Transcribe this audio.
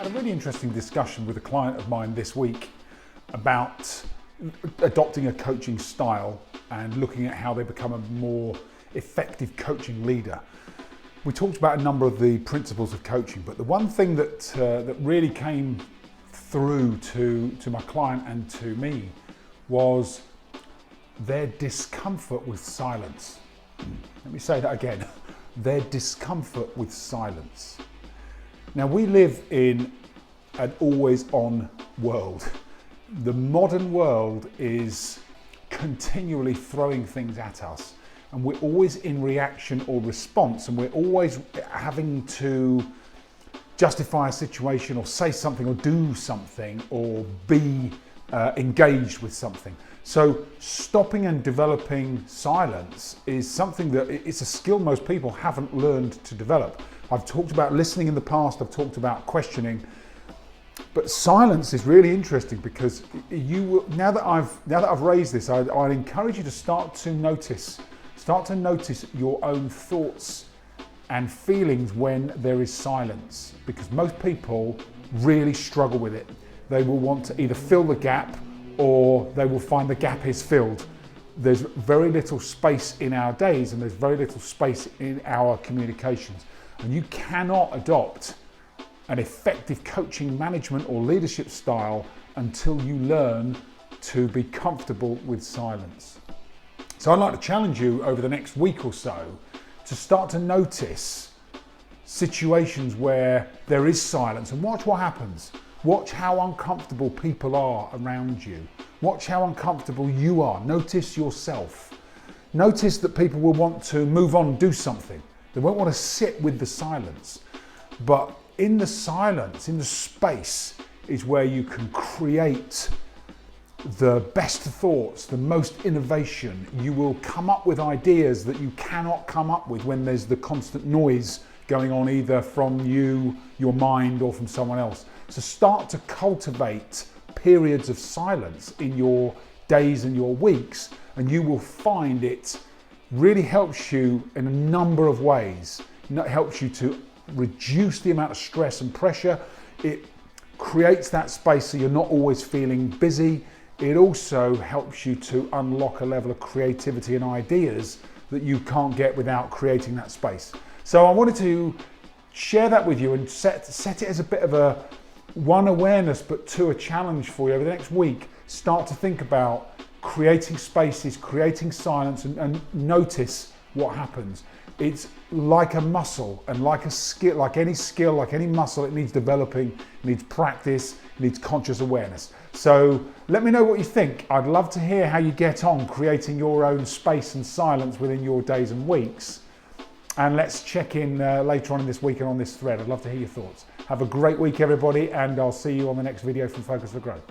a really interesting discussion with a client of mine this week about adopting a coaching style and looking at how they become a more effective coaching leader. We talked about a number of the principles of coaching, but the one thing that really came through to my client and to me was their discomfort with silence. Let me say that again. Their discomfort with silence. Now, we live in an always-on world. The modern world is continually throwing things at us, and we're always in reaction or response, and we're always having to justify a situation or say something or do something or be engaged with something. So stopping and developing silence is something that it's a skill most people haven't learned to develop. I've talked about listening in the past, I've talked about questioning, but silence is really interesting because now that I've raised this, I'd encourage you to start to notice your own thoughts and feelings when there is silence, because most people really struggle with it. They will want to either fill the gap or they will find the gap is filled. There's very little space in our days and there's very little space in our communications. And you cannot adopt an effective coaching, management or leadership style until you learn to be comfortable with silence. So I'd like to challenge you over the next week or so to start to notice situations where there is silence and watch what happens. Watch how uncomfortable people are around you. Watch how uncomfortable you are. Notice yourself. Notice that people will want to move on and do something. They won't want to sit with the silence. But in the silence, in the space, is where you can create the best thoughts, the most innovation. You will come up with ideas that you cannot come up with when there's the constant noise going on either from you, your mind, or from someone else. So start to cultivate periods of silence in your days and your weeks, and you will find it really helps you in a number of ways. It helps you to reduce the amount of stress and pressure. It creates that space so you're not always feeling busy. It also helps you to unlock a level of creativity and ideas that you can't get without creating that space. So I wanted to share that with you and set it as a bit of a one awareness, but two, a challenge for you over the next week. Start to think about creating spaces, creating silence, and notice what happens. It's like a muscle and like a skill, like any muscle, it needs developing, it needs practice, it needs conscious awareness. So let me know what you think. I'd love to hear how you get on creating your own space and silence within your days and weeks. And let's check in later on in this week and on this thread. I'd love to hear your thoughts. Have a great week, everybody, and I'll see you on the next video from Focus for Growth.